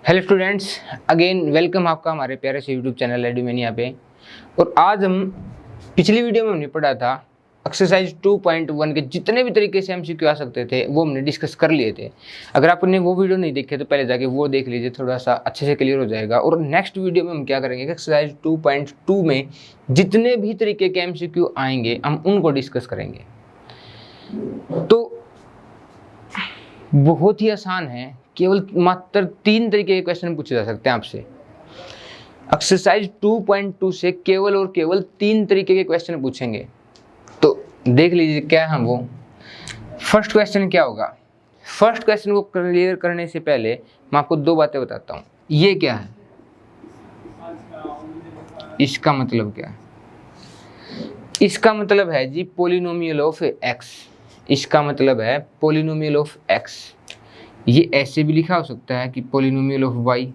Hello students, again welcome आपका हमारे प्यारे से यूट्यूब चैनल एडुमेनिया पे। और आज हम पिछली वीडियो में हमने पढ़ा था एक्सरसाइज 2.1 के जितने भी तरीके से एमसीक्यू आ सकते थे वो हमने डिस्कस कर लिए थे। अगर आपने वो वीडियो नहीं देखे तो पहले जाके वो देख लीजिए, थोड़ा सा अच्छे से क्लियर हो जाएगा। और नेक्स्ट वीडियो में हम क्या करेंगे, एक्सरसाइज 2.2 में जितने भी तरीके के एमसीक्यू आएंगे हम उनको डिस्कस करेंगे। तो बहुत ही आसान है, केवल मात्र 3 तरीके के क्वेश्चन पूछे जा सकते हैं आपसे। एक्सरसाइज 2.2 से केवल और केवल 3 तरीके के क्वेश्चन पूछेंगे। तो देख लीजिए क्या है वो। फर्स्ट क्वेश्चन क्या होगा। फर्स्ट क्वेश्चन को क्लियर करने से पहले मैं आपको 2 बातें बताता हूँ। ये क्या है, इसका मतलब क्या है। इसका मतलब है जी पोलिनोमियल ऑफ एक्स। इसका मतलब है पोलिनोमियल ऑफ एक्स। ये ऐसे भी लिखा हो सकता है कि पोलिनोमियल ऑफ वाई।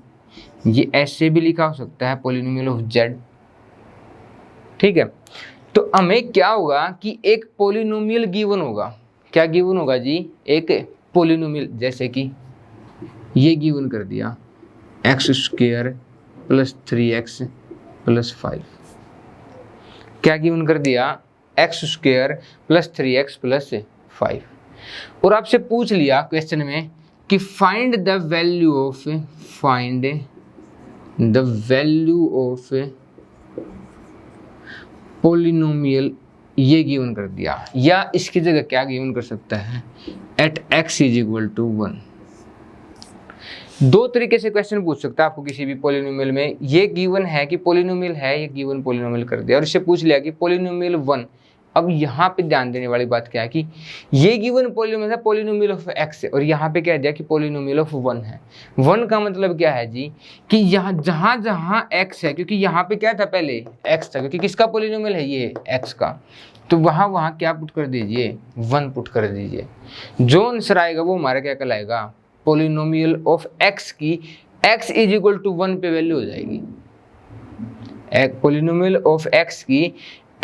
ये ऐसे भी लिखा हो सकता है पोलिनोमियल ऑफ जेड। ठीक है, तो हमें क्या होगा कि एक पोलिनोमियल गिवन होगा। क्या गिवन होगा जी, एक पोलिनोमियल। जैसे कि ये गिवन कर दिया x square plus 3x plus 5। क्या गिवन कर दिया, x square plus 3x plus 5। और आपसे पूछ लिया क्वेश्चन में कि find the value of polynomial. ये गिवन कर दिया, या इसकी जगह क्या गिवन कर सकता है, at x is equal to 1। 2 तरीके से क्वेश्चन पूछ सकता है आपको किसी भी पोलिनोमियल में। ये गिवन है कि पोलिनोमियल है, ये गिवन पोलिनोमियल कर दिया और इससे पूछ लिया कि पोलिनोमियल 1। अब यहाँ पे ध्यान देने वाली बात क्या है कि ये गिवन पोलिनोमियल है पोलिनोमियल ऑफ एक्स है, और यहाँ पे कह दिया कि पोलिनोमियल ऑफ 1 है। 1 का मतलब क्या है जी कि यहाँ जहाँ जहाँ एक्स है, क्योंकि यहाँ पे क्या था पहले एक्स था, क्योंकि किसका पोलिनोमियल है ये एक्स का, तो वहाँ क्या पुट कर दीजिए, 1 पुट कर दीजिए। जो आंसर आएगा वो हमारा क्या कहलाएगा, पोलिनोमियल ऑफ एक्स की x इज इक्वल टू 1 पे वैल्यू हो जाएगी। एक पोलिनोमियल ऑफ x की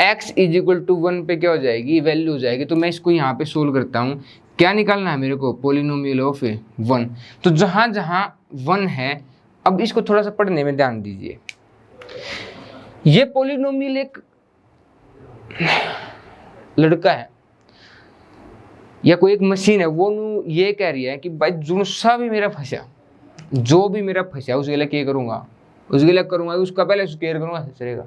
x इज इक्वल टू 1 पे क्या हो जाएगी, वैल्यू हो जाएगी। तो मैं इसको यहाँ पे सोल्व करता हूँ। क्या निकालना है मेरे को, पोलिनोमियल ऑफ 1। तो जहाँ जहाँ 1 है, अब इसको थोड़ा सा पढ़ने में ध्यान दीजिए। ये पोलिनोमियल एक लड़का है या कोई एक मशीन है, वो ये कह रही है कि भाई जो भी मेरा फंसा उसके लिए क्या करूँगा, उसके लिए करूँगा उसका पहले स्क्वायर करूँगा, चलेगा,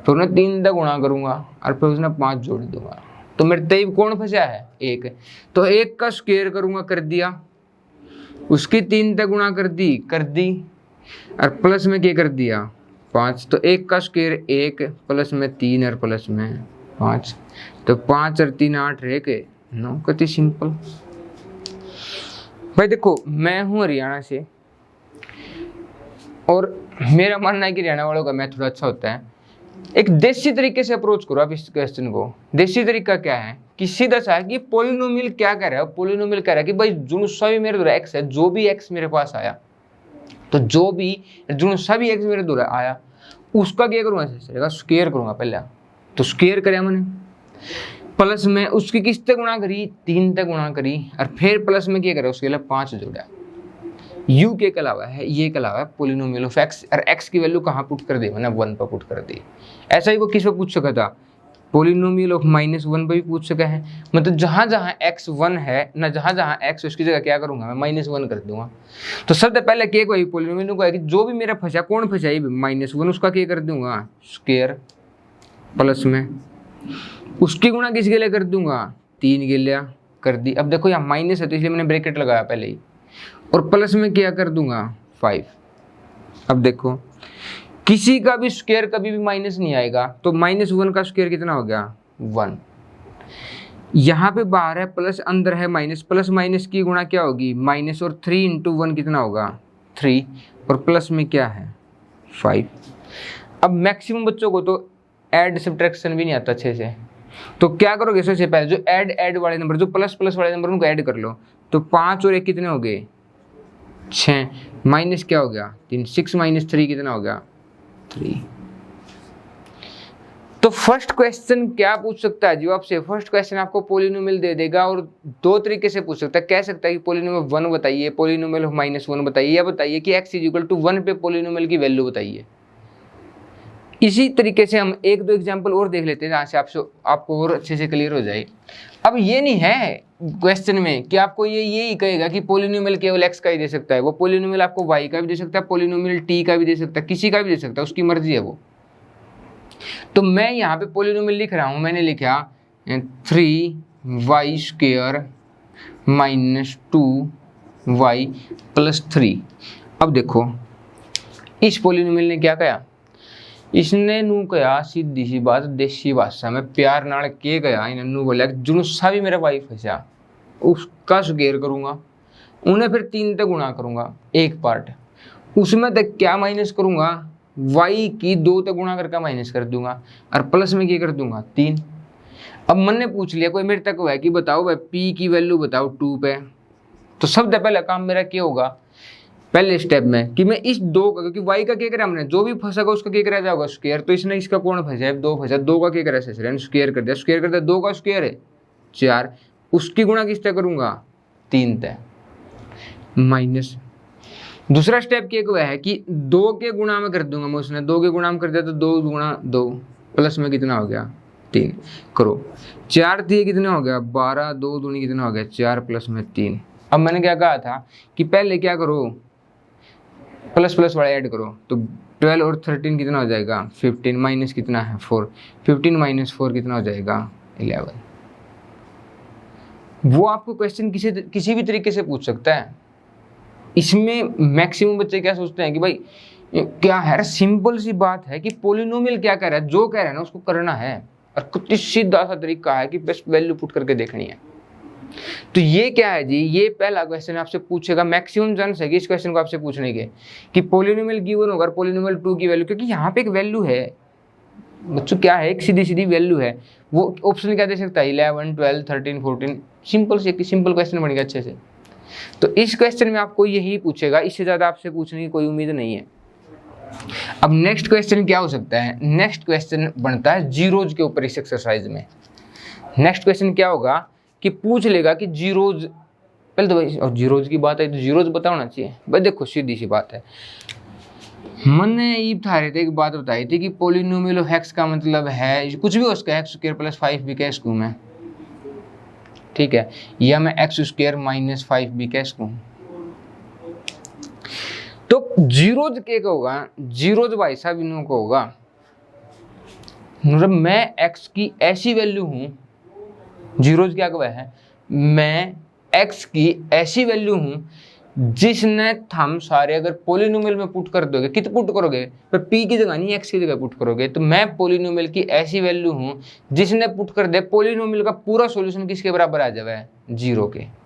फिर उन्हें 3 तक गुणा करूँगा और फिर उसने 5 जोड़ दूंगा। तो मेरे तब कौन फंसा है, 1। तो 1 का स्क्वायर करूँगा, कर दिया, उसकी 3 तक गुणा कर दी और प्लस में क्या कर दिया, 5। तो 1 का स्क्वायर 1 प्लस में 3 और प्लस में 5। तो 5 और 3 8 रह के 9। कितनी सिंपल। भाई देखो, मैं हूँ हरियाणा से और मेरा मानना है कि हरियाणा वालों का मैथ थोड़ा अच्छा होता है। एक देसी तरीके से अप्रोच करो आप इस क्वेश्चन को। देसी तरीका क्या है कि सीधा सा है कि पोलिनोमियल क्या कह रहा है, पोलिनोमियल कह रहा है कि भाई जुनसा भी मेरे द्वारा एक्स है, जो भी एक्स मेरे पास आया, तो जो भी जुनसा भी एक्स मेरे द्वारा आया उसका क्या करूँगा, चलेगा स्क्वायर करूँगा पहले। तो स्क्वायर करे मैंने, प्लस में उसकी किस तक गुणा करी, 3 तक गुणा करी और फिर प्लस में क्या करे, उसके लिए 5 जोड़ा। यू के अलावा है, ये के अलावा है पोलिनोमियल ऑफ एक्स, और एक्स की वैल्यू कहाँ पुट कर दी, मैंने 1 पर पुट कर दी। ऐसा ही वो किस पे पूछ सका था, पोलिनोमियल ऑफ -1 पर भी पूछ सका है। मतलब जहाँ जहाँ एक्स 1 है ना, जहाँ जहाँ एक्स उसकी जगह क्या करूँगा, मैं -1 कर दूंगा। तो सबसे पहले क्या कोई पोलिनोमियल को है कि जो भी मेरा फंसा, कौन फंसा है -1, उसका क्या कर दूंगा, स्क्वायर, प्लस में उसकी गुणा किसके लिए कर दूंगा, 3 के लिए कर दी। अब देखो यहाँ माइनस है तो इसलिए मैंने ब्रैकेट लगाया पहले ही, और प्लस में क्या कर दूंगा, 5। अब देखो किसी का भी स्क्वायर कभी भी माइनस नहीं आएगा, तो -1 का स्क्वायर कितना हो गया, 1। यहाँ पे बाहर है प्लस, अंदर है माइनस, प्लस माइनस की गुणा क्या होगी, माइनस, और 3 इंटू 1 कितना होगा, 3, और प्लस में क्या है, 5। अब मैक्सिमम बच्चों को तो ऐड सब्ट्रैक्शन भी नहीं आता अच्छे से, तो क्या करोगे, सबसे पहले जो ऐड वाले नंबर, जो प्लस वाले नंबर, उनको ऐड कर लो। तो 5 और 1 कितने हो गए, 6, माइनस क्या हो गया, 3, 6 - 3 कितना हो गया, 3। तो फर्स्ट क्वेश्चन क्या पूछ सकता है जी आपसे, फर्स्ट क्वेश्चन आपको पोलिनोमियल दे देगा और दो तरीके से पूछ सकता है। कह सकता है कि पोलिनोमियल 1 बताइए, पोलिनोमियल -1 बताइए, या बताइए कि x = 1 पे पोलिनोमियल की वैल्यू बताइए। इसी तरीके से हम एक दो एग्जाम्पल और देख लेते हैं जहाँ से आपको और अच्छे से क्लियर हो जाए। अब ये नहीं है क्वेश्चन में कि आपको यही कहेगा कि पोलिनोमियल केवल x का ही दे सकता है, वो पोलिनोमियल आपको y का भी दे सकता है, पोलिनोमियल t का भी दे सकता है, किसी का भी दे सकता है, उसकी मर्जी है वो। तो मैं यहाँ पे पोलिनोमियल लिख रहा हूँ, मैंने लिखा 3y² - 2y + 3। अब देखो इस पोलिनोमियल ने क्या कहा, इसने नू कहा सीधी सी बात देसी भाषा में प्यार नाल के गया, इन्हें नू बोला जुनू सा भी मेरा वाई फंसा उसका स्क्वायर करूंगा, उन्हें फिर 3 तक गुणा करूंगा एक पार्ट, उसमें तक क्या माइनस करूंगा y की 2 तक गुणा करके माइनस कर दूंगा और प्लस में क्या कर दूंगा 3। अब मन ने पूछ लिया कोई मेरे तक है कि बताओ भाई p की वैल्यू बताओ 2 पे, तो सबसे पहला काम मेरा क्या होगा पहले स्टेप में कि मैं इस 2 का, क्योंकि y का क्या करा हमने, जो भी फंसेगा उसका क्या करा जाएगा स्क्वायर, तो इसने इसका कौन फंसा है 2 फंसा, 2 का क्या करा सर स्क्वायर कर दिया 2 का स्क्वायर है 4, उसकी गुणा किस तक करूंगा 3 तक माइनस। दूसरा स्टेप क्या हुआ है कि 2 के गुणा में कर दूंगा मैं, उसने 2 के गुणा में कर दिया तो 2 गुणा 2 प्लस में कितना हो गया 3 करो, 4 दिए कितना हो गया 12, 2 दूनी कितना हो गया 4 प्लस में 3। अब मैंने क्या कहा था कि पहले क्या करो प्लस प्लस वाला ऐड करो, तो 12 और 13 कितना हो जाएगा 15 माइनस कितना है 4, 15 - 4 कितना हो जाएगा 11। वो आपको क्वेश्चन किसी भी तरीके से पूछ सकता है। इसमें मैक्सिमम बच्चे क्या सोचते हैं कि भाई क्या है, सिंपल सी बात है कि पोलिनोमियल क्या कह रहा है, जो कह रहा है ना उसको करना है, और कुछ सीधा सा तरीका है कि बेस्ट वैल्यू पुट करके देखनी है। तो ये क्या है जी, ये पहला क्वेश्चन आपसे पूछेगा, मैक्सिमम चांस है कि इस क्वेश्चन को आपसे पूछने के कि पोलिनोमियल गिवन होगा पोलिनोमियल 2 की वैल्यू, क्योंकि यहाँ पे एक वैल्यू है बच्चों, क्या है एक सीधी सीधी वैल्यू है, वो ऑप्शन क्या दे सकता है 11, 12, 13, 14, सिंपल से सिंपल क्वेश्चन बनेगा अच्छे से। तो इस क्वेश्चन में आपको यही पूछेगा, इससे ज्यादा आपसे पूछने की कोई उम्मीद नहीं है। अब नेक्स्ट क्वेश्चन क्या हो सकता है, नेक्स्ट क्वेश्चन बनता है जीरोज के ऊपर इस एक्सरसाइज में। नेक्स्ट क्वेश्चन क्या होगा कि पूछ लेगा कि जीरोज, पहले तो भाई और जीरोज की बात है तो जीरोज बताना चाहिए भाई। देखो सीधी सी बात है, मैंने ये बता रहे थे एक बात बताई थी कि पोलिनोमियल ऑफ x का मतलब है कुछ भी हो उसका x² + 5b का स्क्वायर में, ठीक है, या मैं x² - 5b का स्क्वायर। तो जीरोज के होगा, जीरोज भाई साहब इनों को होगा, मतलब मैं x की ऐसी वैल्यू हूं, जीरोज क्या हुआ है, मैं x की ऐसी वैल्यू हूं जिसने हम सारे अगर पोलिनोमियल में पुट कर दोगे, कित पुट करोगे पर p की जगह नहीं x की जगह पुट करोगे, तो मैं पोलिनोमियल की ऐसी वैल्यू हूं जिसने पुट कर दे पोलिनोमियल का पूरा सॉल्यूशन किसके बराबर आ जाए 0 के।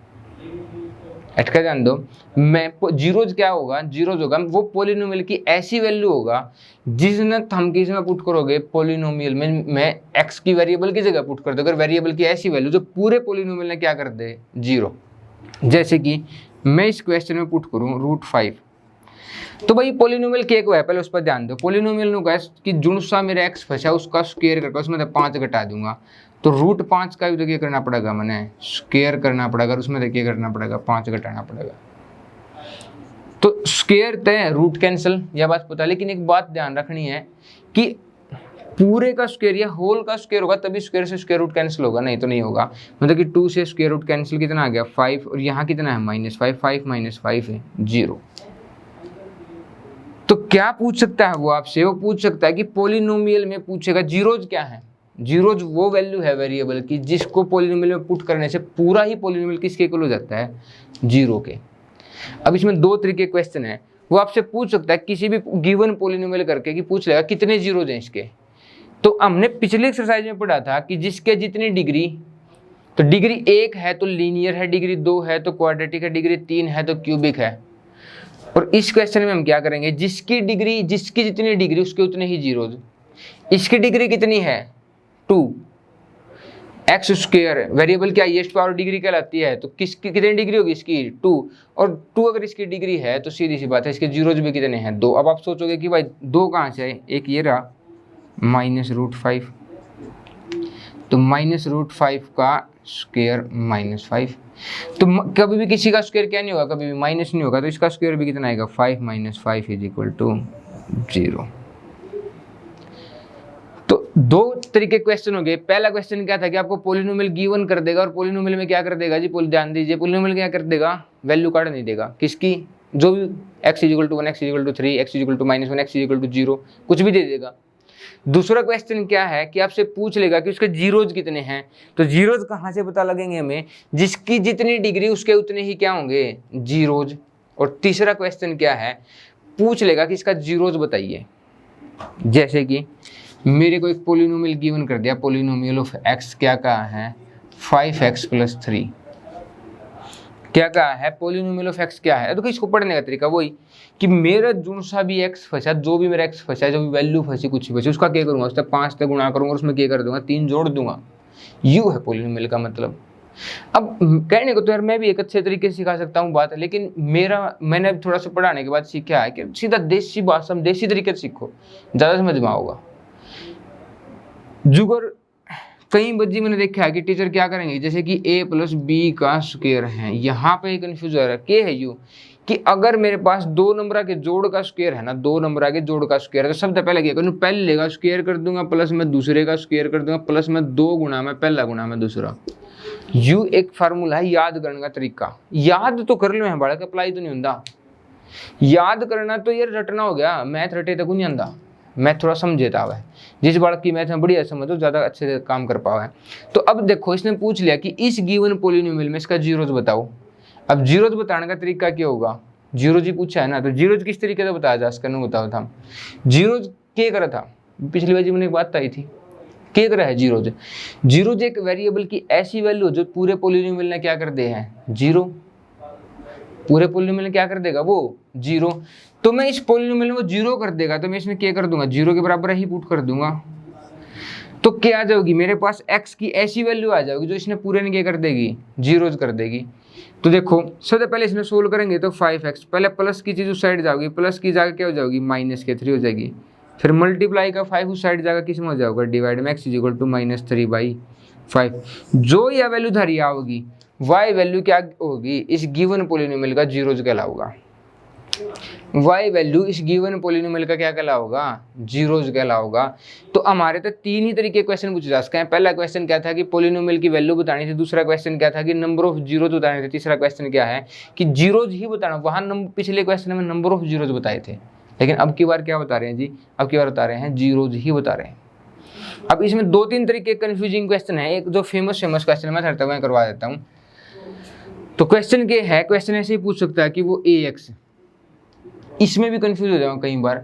अटका जान दो, मैं जीरोज क्या होगा, जीरोज होगा वो पोलिनोमियल की ऐसी वैल्यू होगा जिसने हम किस में पुट करोगे पोलिनोमियल में, मैं x की वेरिएबल की जगह पुट कर दो, अगर वेरिएबल की ऐसी वैल्यू जो पूरे पोलिनोमियल ने क्या कर दे 0। जैसे कि मैं इस क्वेश्चन में पुट करूं √5, तो भाई पोलिनोमियल क्या है पहले उस पर ध्यान दो। पोलिनोमियल नु कहा कि जुनसा मेरा x फंसा उसका स्क्वायर करके उसमें से 5 घटा दूंगा, तो √5 का भी तो क्या करना पड़ेगा, मैंने स्क्वायर करना पड़ेगा, उसमें से क्या करना पड़ेगा 5 घटाना पड़ेगा। तो स्क्वायर तय रूट कैंसिल, यह बात पता, लेकिन एक बात ध्यान रखनी है कि पूरे का स्क्वायर या होल का स्क्वायर होगा तभी स्क्वायर से स्क्वायर रूट कैंसिल होगा, नहीं तो नहीं होगा। मतलब कि 2 से स्क्वायर रूट कैंसिल कितना आ गया 5, और यहाँ कितना है -5, 5 - 5 है 0। तो क्या पूछ सकता है वो आपसे, वो पूछ सकता है कि पोलिनोमियल में पूछेगा जीरोज क्या है, जीरोज वो वैल्यू है वेरिएबल की जिसको पोलिनोमियल में पुट करने से पूरा ही पोलिनोमियल किसके इक्वल हो जाता है 0 के। अब इसमें 2 तरीके क्वेश्चन है, वो आपसे पूछ सकता है किसी भी गिवन पोलिनोमियल करके कि पूछ लेगा कितने जीरोज हैं इसके। तो हमने पिछले एक्सरसाइज में पढ़ा था कि जिसके जितनी डिग्री, तो डिग्री 1 है तो लीनियर है, डिग्री 2 है तो क्वाड्रेटिक है, डिग्री 3 है तो क्यूबिक है। और इस क्वेश्चन में हम क्या करेंगे, जिसकी जितनी डिग्री उसके उतने ही जीरोज। इसकी डिग्री कितनी है 2, x² वेरिएबल क्या हाईएस्ट पावर डिग्री कहलाती है, तो किसकी कितनी डिग्री होगी इसकी 2, और 2 अगर इसकी डिग्री है तो सीधी सी बात है इसके जीरोज भी कितने हैं 2। अब आप सोचोगे कि भाई 2 कहाँ से आए, एक ये रहा -√5, तो -√5 का स्क्वायर -5। तो कभी भी किसी का स्क्वायर क्या नहीं होगा, कभी भी माइनस नहीं होगा, तो इसका स्क्वायर भी कितना आएगा 5 - 5 = 0। तो दो तरीके क्वेश्चन हो गए। पहला क्वेश्चन क्या था कि आपको पोलिनोमियल गिवन कर देगा और पोलिनोमियल में क्या कर देगा जी, ध्यान दीजिए, पोलिनोमियल क्या कर देगा, वैल्यू काट नहीं देगा किसकी, जो भी x = 1, x = 3, x = -1, x = 0, कुछ भी दे देगा। दूसरा क्वेश्चन क्या है कि आपसे पूछ लेगा कि उसके जीरोज कितने हैं। तो जीरोज कहाँ से पता लगेंगे हमें, जिसकी जितनी डिग्री उसके उतने ही क्या होंगे, जीरोज। और तीसरा क्वेश्चन क्या है, पूछ लेगा कि इसका जीरोज बताइए। जैसे कि मेरे को एक पोलिनोमियल गिवन कर दिया, पोलिनोमियल ऑफ x क्या कहा है, 5x + 3 क्या कहा है, पोलिनोमियल ऑफ x क्या है। तो इसको पढ़ने का तरीका वही कि मेरा जो सा भी x फंसा, जो भी मेरा x फंसा, जो भी वैल्यू फंसी, कुछ भी फंसी, उसका क्या करूंगा, उसका 5 से गुणा करूंगा, उसमें क्या कर दूंगा, 3 जोड़ दूंगा। यू है पोलिनोमियल का मतलब। अब कहने को तो यार मैं भी एक अच्छे तरीके से सिखा सकता हूँ बात, लेकिन मैंने थोड़ा सा पढ़ाने के बाद सीखा है कि सीधा देसी भाषा में देसी तरीके से सीखो, ज़्यादा समझ में आऊगा। जुगर कई बच्चे मैंने देखा है कि टीचर क्या करेंगे, जैसे कि a + b का स्क्वायर है, यहाँ पे कंफ्यूज हो रहा है, के है यू, कि अगर मेरे पास 2 नंबर के जोड़ का स्क्वायर है ना, 2 नंबर के जोड़ का स्क्वायर है, तो सबसे पहले क्या करूँ, पहले लेगा स्क्वायर कर दूंगा, प्लस में दूसरे का स्क्वायर कर दूंगा, प्लस में 2 गुणा में पहला गुणा में दूसरा। यू एक फार्मूला है याद करने का तरीका, याद तो कर लो है बालक, अप्लाई तो नहीं होता। याद करना तो ये रटना हो गया, मैथ रटे तक नहीं आंदा, मैथ थोड़ा समझे था वह, जिस बालक की मैथ में बढ़िया समझो ज़्यादा अच्छे से काम कर पाओ है। तो अब देखो इसने पूछ लिया कि इस गिवन पोलिनोमियल में इसका जीरोज बताओ। अब जीरोज बताने का तरीका क्या होगा, जीरोज ही पूछा है ना, तो जीरोज किस तरीके से बताया जा सकता है, बताओ था जीरोज क्या करा था, पिछली बार जी मैंने एक बात बताई थी, क्या करा है जीरोज। जीरोज एक वेरिएबल की ऐसी वैल्यू जो पूरे पोलिनोमियल ने क्या कर दे हैं, जीरो, पूरे पोलिनोमियल ने क्या कर देगा वो जीरो। तो मैं इस पोलिनोमियल में वो जीरो कर देगा, तो मैं इसमें क्या कर दूंगा, जीरो के बराबर ही पुट कर दूंगा। तो क्या आ जाएगी, मेरे पास x की ऐसी वैल्यू आ जाएगी जो इसने पूरे ने क्या कर देगी, जीरोज कर देगी। तो देखो सबसे पहले इसमें सोल्व करेंगे तो 5x, पहले प्लस की चीज उस साइड जाओगी, प्लस की जगह क्या हो जाएगी, -3 हो जाएगी। फिर मल्टीप्लाई का 5 उस साइड जाएगा, किस में हो जाएगा, डिवाइड में x = -3/5। जो यह वैल्यू धरी आओगी, y वैल्यू क्या होगी, इस गिवन पोलिनोमियल का जीरोज कहलाऊगा। y वैल्यू इस गिवन पोलिनोमियल का क्या कहलाऊगा, जीरोज कहलाऊगा। तो हमारे तो 3 ही तरीके क्वेश्चन पूछे जा सकते हैं। पहला क्वेश्चन क्या था कि पोलिनोमियल की वैल्यू बतानी थी, दूसरा क्वेश्चन क्या था कि नंबर ऑफ जीरोज बताने थे, तीसरा क्वेश्चन क्या है कि जीरोज ही बताना। वहाँ पिछले क्वेश्चन में नंबर ऑफ जीरोज बताए थे, लेकिन अब की बार क्या बता रहे हैं जी, अब की बार बता रहे हैं जीरोज ही बता रहे हैं। अब इसमें 2-3 तरीके कंफ्यूजिंग क्वेश्चन है, एक जो फेमस क्वेश्चन मैं करता हुआ करवा देता हूँ। तो क्वेश्चन क्या है, क्वेश्चन ऐसे ही पूछ सकता है कि वो ax, इसमें भी कंफ्यूज हो जाऊंगा कई बार।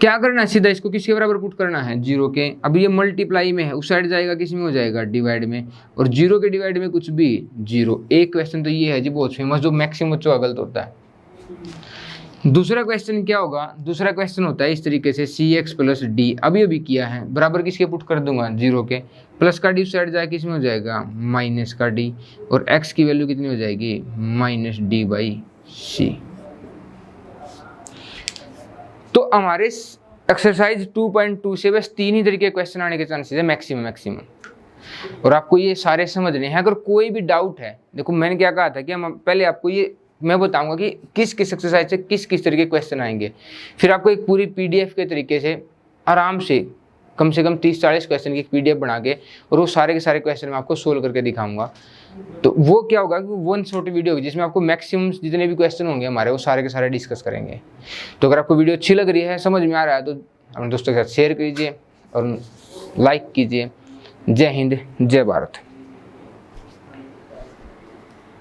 क्या करना है, सीधा इसको किसके बराबर पुट करना है, जीरो के। अब ये मल्टीप्लाई में है, उस साइड जाएगा, किस में हो जाएगा, डिवाइड में, और जीरो के डिवाइड में कुछ भी जीरो। एक क्वेश्चन तो ये है जी बहुत फेमस, जो मैक्सिमम बच्चों का गलत होता है। दूसरा क्वेश्चन क्या होगा, दूसरा क्वेश्चन होता है इस तरीके से cx + d, अभी किया है, बराबर किसके पुट कर दूंगा, जीरो के, प्लस का डी उस साइड जाएगा, किस में हो जाएगा, माइनस का डी, और x की वैल्यू कितनी हो जाएगी, -d/c। तो हमारे एक्सरसाइज 2.2 से बस 3 ही तरीके क्वेश्चन आने के चांसेस है मैक्सिमम। और आपको ये सारे समझने हैं। अगर कोई भी डाउट है, देखो मैंने क्या कहा था कि हम पहले आपको ये मैं बताऊंगा कि किस किस एक्सरसाइज से किस तरीके क्वेश्चन आएंगे, फिर आपको एक पूरी PDF के तरीके से आराम से कम 30-40 क्वेश्चन की एक PDF बना के, और वो सारे के सारे क्वेश्चन मैं आपको सोल्व करके दिखाऊंगा। तो वो क्या होगा कि 1 शॉर्ट वीडियो होगी जिसमें आपको मैक्सिमम जितने भी क्वेश्चन होंगे हमारे, वो सारे के सारे डिस्कस करेंगे। तो अगर आपको वीडियो अच्छी लग रही है, समझ में आ रहा है, तो अपने दोस्तों के साथ शेयर कीजिए और लाइक कीजिए। जय हिंद, जय भारत।